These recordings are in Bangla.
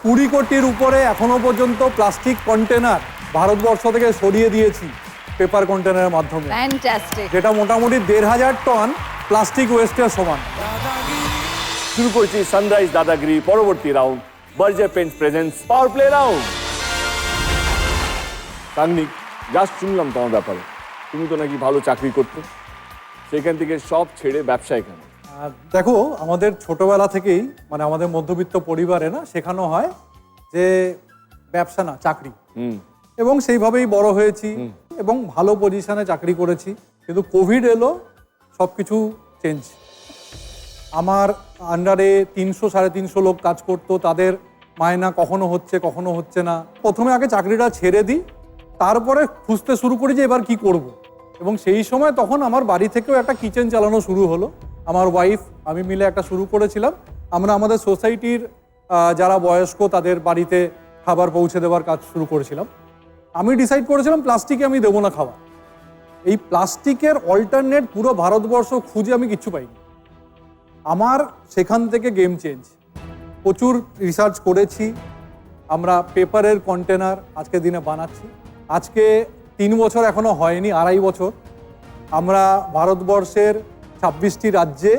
20 কোটির উপরে এখনো পর্যন্ত প্লাস্টিক কন্টেনার ভারতবর্ষ থেকে সরিয়ে দিয়েছি পেপার কন্টেনারের মাধ্যমে, ফ্যান্টাস্টিক। যেটা মোটামুটি 1500 টন প্লাস্টিক ওয়েস্টের সমান। শুরু করছি সানরাইজ দাদাগিরি পরবর্তী round, Berger paints presents power play round. Sangnik, just শুনলাম তোমার ব্যাপারে, তুমি তো নাকি ভালো চাকরি করতে, সেখান থেকে সব ছেড়ে ব্যবসায় কেন? দেখো, আমাদের ছোটবেলা থেকেই মানে আমাদের মধ্যবিত্ত পরিবারে না শেখানো হয় যে ব্যবসা না চাকরি, এবং সেইভাবেই বড় হয়েছি এবং ভালো পজিশনে চাকরি করেছি। কিন্তু কোভিড এলো, সব কিছু চেঞ্জ। আমার আন্ডারে 300-350 লোক কাজ করতো, তাদের মায়না কখনো হচ্ছে কখনো হচ্ছে না। প্রথমে আগে চাকরিটা ছেড়ে দিই, তারপরে খুঁজতে শুরু করি যে এবার কি করব। এবং সেই সময় তখন আমার বাড়ি থেকেও একটা কিচেন চালানো শুরু হলো। আমার ওয়াইফ আমি মিলে একটা শুরু করেছিলাম। আমরা আমাদের সোসাইটির যারা বয়স্ক তাদের বাড়িতে খাবার পৌঁছে দেওয়ার কাজ শুরু করেছিলাম। আমি ডিসাইড করেছিলাম প্লাস্টিকে আমি দেবো না খাবার। এই প্লাস্টিকের অল্টারনেট পুরো ভারতবর্ষ খুঁজে আমি কিচ্ছু পাইনি। আমার সেখান থেকে গেম চেঞ্জ। প্রচুর রিসার্চ করেছি, আমরা পেপারের কন্টেনার আজকের দিনে বানাচ্ছি। আজকে 3 বছর এখনো হয়নি, 2.5 বছর। আমরা ভারতবর্ষের 26টি রাজ্যে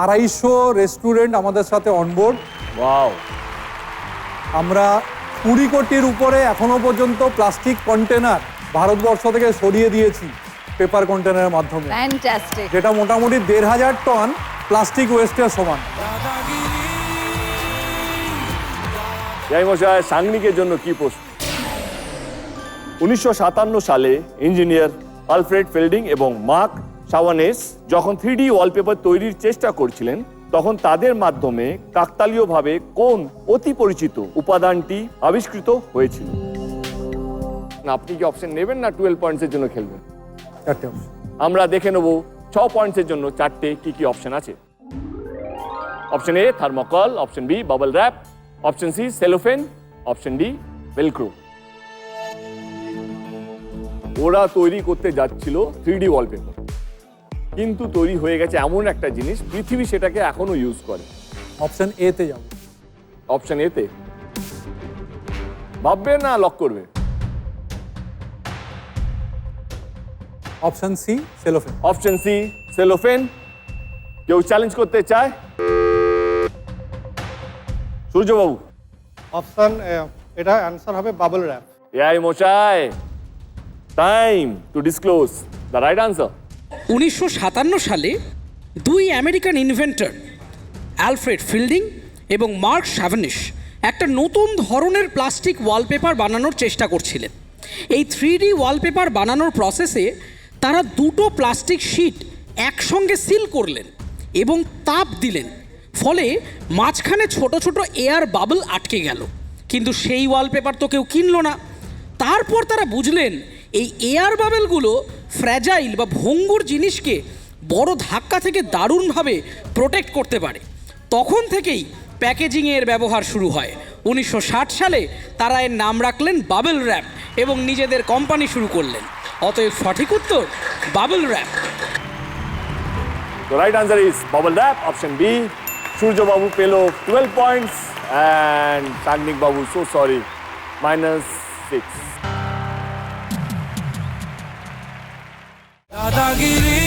250 রেস্টুরেন্ট আমাদের সাথে অনবোর্ড। ওয়াও! আমরা 20 কোটির উপরে এখনো পর্যন্ত প্লাস্টিক কন্টেনার ভারতবর্ষ থেকে সরিয়ে দিয়েছি পেপার কন্টেনারের মাধ্যমে, ফ্যান্টাস্টিক। যেটা মোটামুটি 1500 টন প্লাস্টিক ওয়েস্টের সমান। জয় মশাই, সাংনিকের জন্য কি প্রশ্ন? 1957 সালে ইঞ্জিনিয়ার আলফ্রেড ফিল্ডিং এবং মার্ক শাওয়ানেস যখন 3D ওয়ালপেপার তৈরির চেষ্টা করছিলেন, তখন তাদের মাধ্যমে কাকতালীয়ভাবে কোন অতি পরিচিত উপাদানটি আবিষ্কৃত হয়েছিল? না, আপনি কি অপশন নেবেন না 12 পয়েন্টসের জন্য খেলবেন? 4টে অপশন আমরা দেখে নেব 6 পয়েন্টসের জন্য 4টে কি কি অপশন আছে। Option A thermocol, option B bubble wrap, option C cellophane, option D Velcro. ওরা তৈরি করতে যাচ্ছিল 3D ওয়ালপেপার, কিন্তু তৈরি হয়ে গেছে এমন একটা জিনিস পৃথিবী সেটাকে এখনো ইউজ করে। অপশন এ তে যাব। অপশন এ তে ভাববে না লক করবে? Option C cellophane. Option C cellophane. কেউ চ্যালেঞ্জ করতে চায়? সূর্যবাবু। অপশন এটা অ্যান্সার হবে বাবল র্যাপ। এআই মশাই, time to disclose the right answer. 1957 সালে 2 আমেরিকান ইনভেন্টর অ্যালফ্রেড ফিল্ডিং এবং মার্ক শাভনিশ একটা নতুন ধরনের প্লাস্টিক ওয়ালপেপার বানানোর চেষ্টা করছিলেন। এই 3D ওয়ালপেপার বানানোর প্রসেসে তারা 2টো প্লাস্টিক শিট একসঙ্গে সিল করলেন এবং তাপ দিলেন, ফলে মাঝখানে ছোট ছোট এয়ার বাবল আটকে গেল। কিন্তু সেই ওয়ালপেপার তো কেউ কিনলো না। তারপর তারা বুঝলেন এই এয়ার বাবেলগুলো ফ্র্যাজাইল বা ভঙ্গুর জিনিসকে বড় ধাক্কা থেকে দারুণভাবে প্রোটেক্ট করতে পারে। তখন থেকেই প্যাকেজিংয়ের ব্যবহার শুরু হয়। 1960 সালে তারা এর নাম রাখলেন বাবল র্যাপ এবং নিজেদের কোম্পানি শুরু করলেন। অতএব সঠিক উত্তর bubble wrap. The right answer is bubble wrap, option B. Surjo Babu পেল 12 points and Sagnik Babu, so sorry, -6. Dadagiri